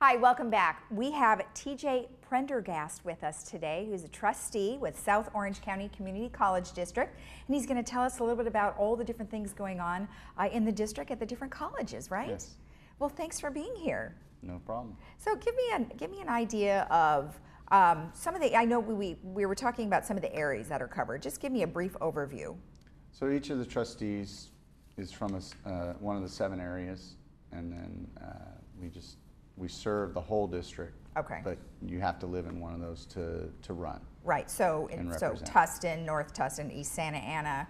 Hi, welcome back. We have TJ Prendergast with us today, who's a trustee with South Orange County Community College District, and he's going to tell us a little bit about all the different things going on in the district at the different colleges, right? Yes. Well, thanks for being here. No problem. So give me an idea of some of the, I know we were talking about some of the areas that are covered. Just give me a brief overview. So each of the trustees is from one of the 7 areas, and then we serve the whole district. Okay. But you have to live in one of those to run. Right. So represent. Tustin, North Tustin, East Santa Ana,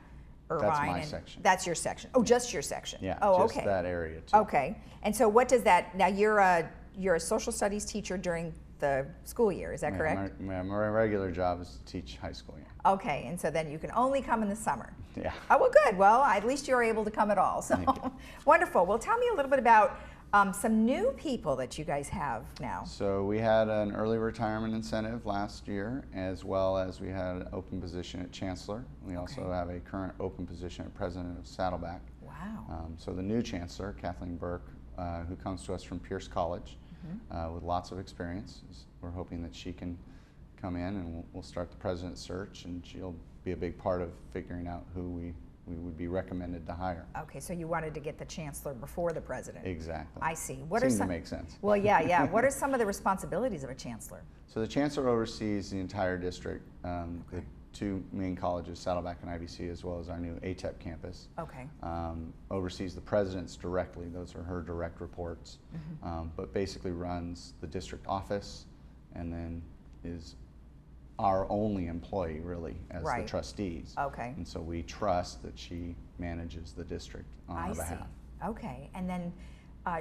Irvine. That's my section. That's your section. Oh, just your section. Yeah. Oh, just okay. that area too. Okay. And so what does that? Now you're a social studies teacher during the school year. Is that correct? My regular job is to teach high school. Yeah. Okay. And so then you can only come in the summer. Yeah. Oh, well, good. Well, at least you're able to come at all. So wonderful. Well, tell me a little bit about some new people that you guys have now. So we had an early retirement incentive last year, as well as we had an open position at Chancellor. We also have a current open position at President of Saddleback. Wow. So the new Chancellor, Kathleen Burke, who comes to us from Pierce College with lots of experience. We're hoping that she can come in and we'll start the President search, and she'll be a big part of figuring out who we would be recommended to hire. Okay, so you wanted to get the chancellor before the president. Exactly. I see. Seems to make sense. Well, yeah. What are some of the responsibilities of a chancellor? So the chancellor oversees the entire district, the 2 main colleges, Saddleback and IBC, as well as our new ATEP campus. Okay. Oversees the presidents directly. Those are her direct reports. But basically runs the district office, and then is our only employee, really, as the trustees. Okay. And so we trust that she manages the district on our behalf. Okay, and then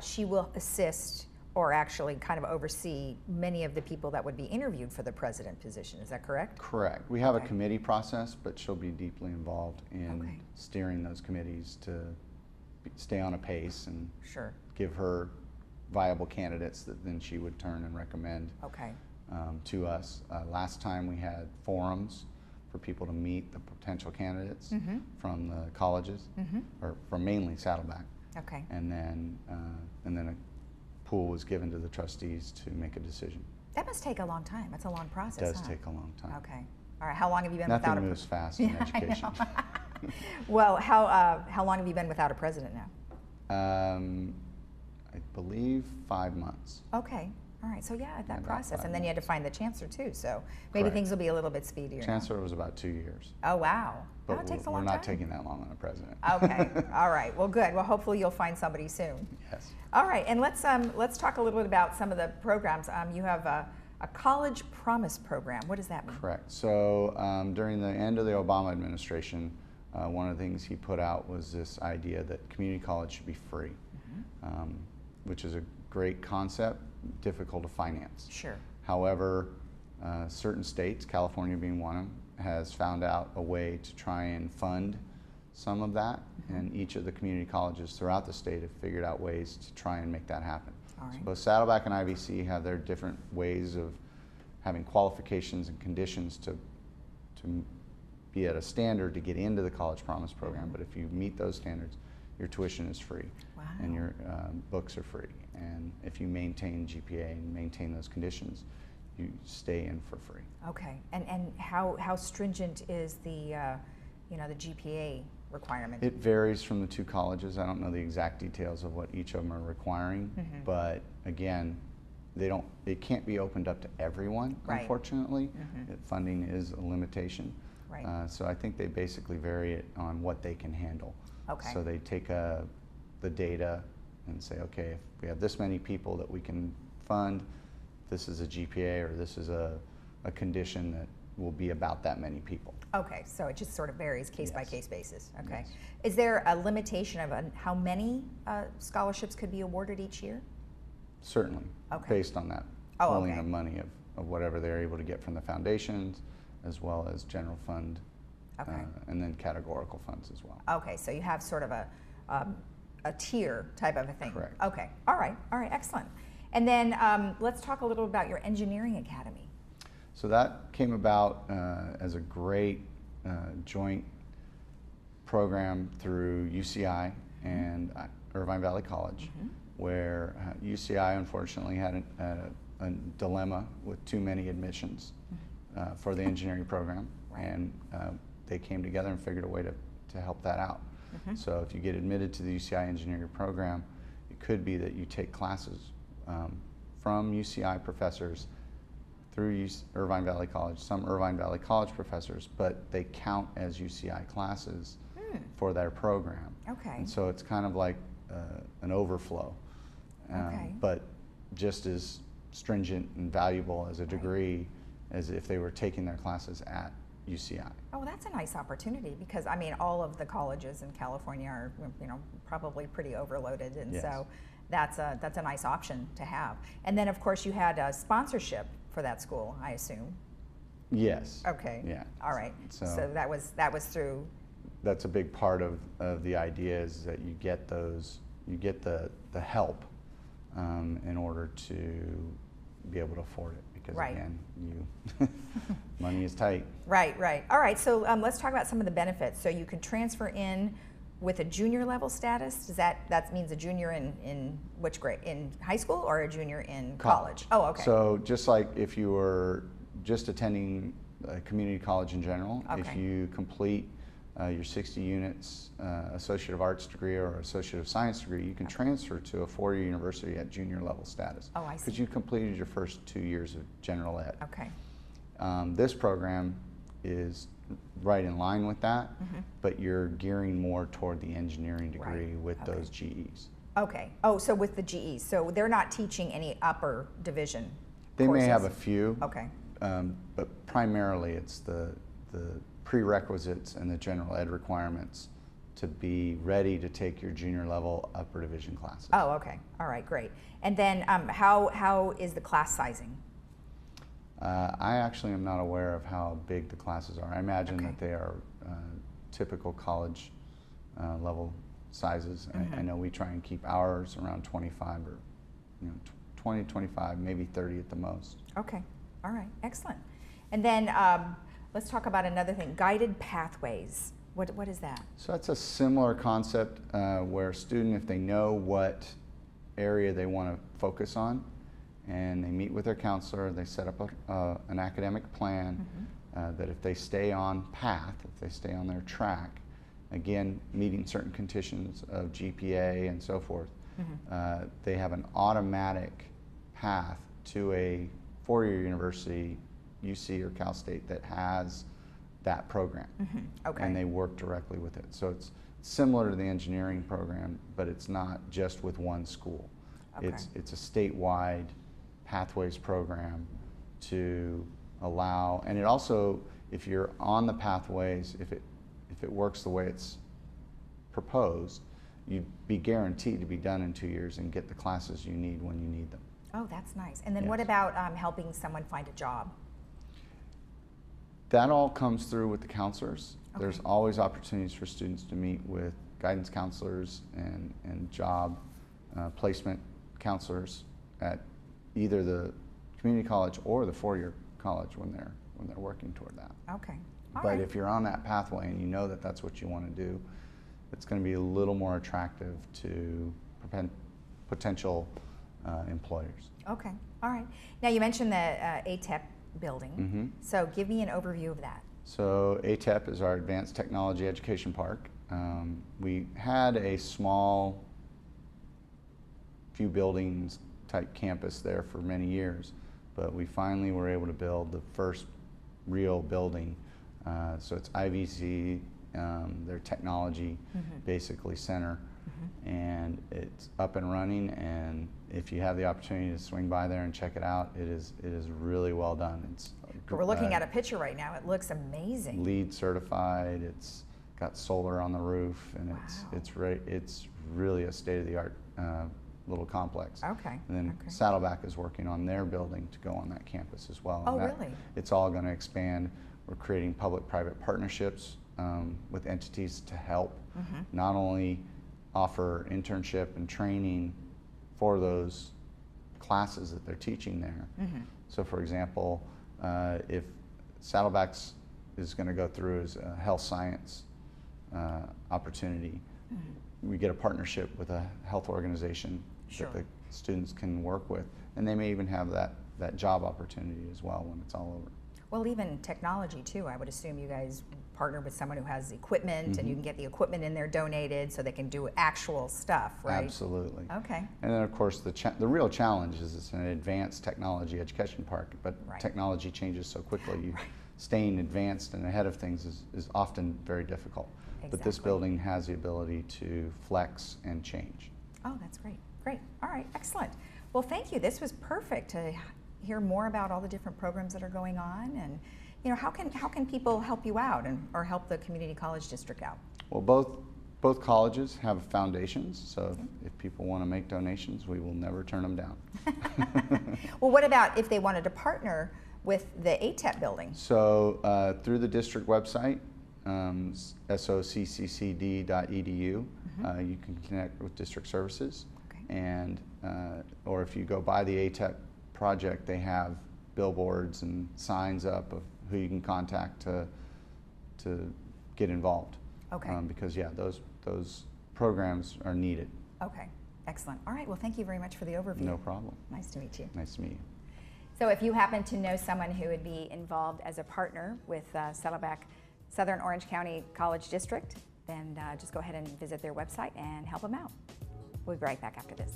she will assist or actually kind of oversee many of the people that would be interviewed for the president position. Is that correct? Correct. We have a committee process, but she'll be deeply involved in steering those committees to stay on a pace and give her viable candidates that then she would turn and recommend. Okay. To us. Last time we had forums for people to meet the potential candidates from the colleges, or from mainly Saddleback. Okay. And then a pool was given to the trustees to make a decision. That must take a long time. That's a long process. It does take a long time. Okay. All right. How long have you been Nothing without moves fast in education. Well, how long have you been without a president now? I believe 5 months. Okay. All right, so yeah, that About process, 5 and then you had to find the chancellor too, so maybe things will be a little bit speedier. Chancellor was about 2 years. Oh, wow. But It takes a long we're time. not taking that long on a president. Okay, all right, well, good. Well, hopefully you'll find somebody soon. Yes. All right, and let's talk a little bit about some of the programs. You have a college promise program. What does that mean? Correct. So during the end of the Obama administration, one of the things he put out was this idea that community college should be free, which is a great concept, difficult to finance. Sure. However, certain states, California being one of them, has found out a way to try and fund some of that, and each of the community colleges throughout the state have figured out ways to try and make that happen. All right. So both Saddleback and IBC have their different ways of having qualifications and conditions to be at a standard to get into the College Promise program, but if you meet those standards, your tuition is free. Wow. And your books are free. And if you maintain GPA and maintain those conditions, you stay in for free. Okay, and how stringent is the the GPA requirement? It varies from the 2 colleges. I don't know the exact details of what each of them are requiring, but again, it can't be opened up to everyone, unfortunately. Funding is a limitation. Right. So I think they basically vary it on what they can handle. Okay. So they take the data and say, okay, if we have this many people that we can fund, this is a GPA, or this is a condition that will be about that many people. Okay, so it just sort of varies case by case basis. Okay. Yes. Is there a limitation of how many scholarships could be awarded each year? Certainly, based on that pooling of money of whatever they're able to get from the foundations, as well as general fund, and then categorical funds as well. Okay, so you have sort of a tier type of a thing. Correct. Okay, all right, excellent. And then let's talk a little about your engineering academy. So that came about as a great joint program through UCI and Irvine Valley College. where UCI unfortunately had a dilemma with too many admissions for the engineering program, and they came together and figured a way to help that out. So if you get admitted to the UCI engineering program, it could be that you take classes from UCI professors through Irvine Valley College, some Irvine Valley College professors, but they count as UCI classes for their program. Okay. And so it's kind of like an overflow, but just as stringent and valuable as a degree as if they were taking their classes at UCI. Oh, that's a nice opportunity, because I mean, all of the colleges in California are, probably pretty overloaded, and so that's a nice option to have. And then, of course, you had a sponsorship for that school, I assume. Yes. Okay. Yeah. All right. So that was through. That's a big part of the idea, is that you get the help in order to be able to afford it, because again, money is tight. Right. All right. So let's talk about some of the benefits. So you can transfer in with a junior level status. Does that means a junior in which grade? In high school, or a junior in college? Oh, okay. So just like if you were just attending a community college in general, if you complete your 60 units Associate of Arts degree or Associate of Science degree, you can transfer to a four-year university at junior level status. Oh, I see. Because you completed your first 2 years of general ed. Okay. This program is right in line with that, but you're gearing more toward the engineering degree with those GEs. Okay. Oh, so with the GEs, so they're not teaching any upper division They courses. may have a few, Okay. but primarily it's the prerequisites and the general ed requirements to be ready to take your junior level upper division classes. Oh, okay. All right, great. And then how is the class sizing? I actually am not aware of how big the classes are. I imagine that they are typical college level sizes. I know we try and keep ours around 25 or 20, 25, maybe 30 at the most. Okay. All right. Excellent. And then let's talk about another thing, guided pathways. What is that? So that's a similar concept where a student, if they know what area they want to focus on, and they meet with their counselor, they set up an academic plan that if they stay on path, if they stay on their track, again, meeting certain conditions of GPA and so forth, they have an automatic path to a four-year university, UC or Cal State, that has that program. Okay. And they work directly with it. So it's similar to the engineering program, but it's not just with one school. Okay. It's a statewide pathways program to allow, and it also, if you're on the pathways, if it works the way it's proposed, you'd be guaranteed to be done in 2 years and get the classes you need when you need them. Oh, that's nice. And then what about helping someone find a job? That all comes through with the counselors. There's always opportunities for students to meet with guidance counselors and job placement counselors at either the community college or the four-year college when they're working toward that. Okay. But if you're on that pathway and you know that that's what you want to do, it's going to be a little more attractive to potential employers. Okay. All right. Now you mentioned the ATEP building. So give me an overview of that. So ATEP is our Advanced Technology Education Park. We had a small few buildings type campus there for many years, but we finally were able to build the first real building. So it's IVC, their technology basically center, and it's up and running, and if you have the opportunity to swing by there and check it out, it is really well done. It's we're looking at a picture right now. It looks amazing. LEED certified. It's got solar on the roof, and it's really a state-of-the-art little complex. Okay. And then Saddleback is working on their building to go on that campus as well. Oh, really? It's all going to expand. We're creating public-private partnerships with entities to help not only offer internship and training for those classes that they're teaching there. So for example, if Saddleback's is going to go through as a health science opportunity, we get a partnership with a health organization Sure. that the students can work with. And they may even have that job opportunity as well when it's all over. Well, even technology too. I would assume you guys partner with someone who has equipment, and you can get the equipment in there donated so they can do actual stuff, right? Absolutely. Okay. And then of course the real challenge is it's an advanced technology education park, but Right. technology changes so quickly. Staying advanced and ahead of things is often very difficult. But this Exactly. building has the ability to flex and change. Oh, that's great. Great. All right. Excellent. Well, thank you. This was perfect to hear more about all the different programs that are going on, and how can people help you out or help the community college district out? Well, both colleges have foundations, so if people want to make donations, we will never turn them down. Well, what about if they wanted to partner with the ATEP building? So through the district website, SOCCCD.edu, you can connect with district services. Okay. And or if you go by the ATEP project, they have billboards and signs up of who you can contact to get involved. Okay. Because yeah, those programs are needed. Okay. Excellent. All right. Well, thank you very much for the overview. No problem. Nice to meet you. Nice to meet you. So if you happen to know someone who would be involved as a partner with Saddleback Southern Orange County College District, then just go ahead and visit their website and help them out. We'll be right back after this.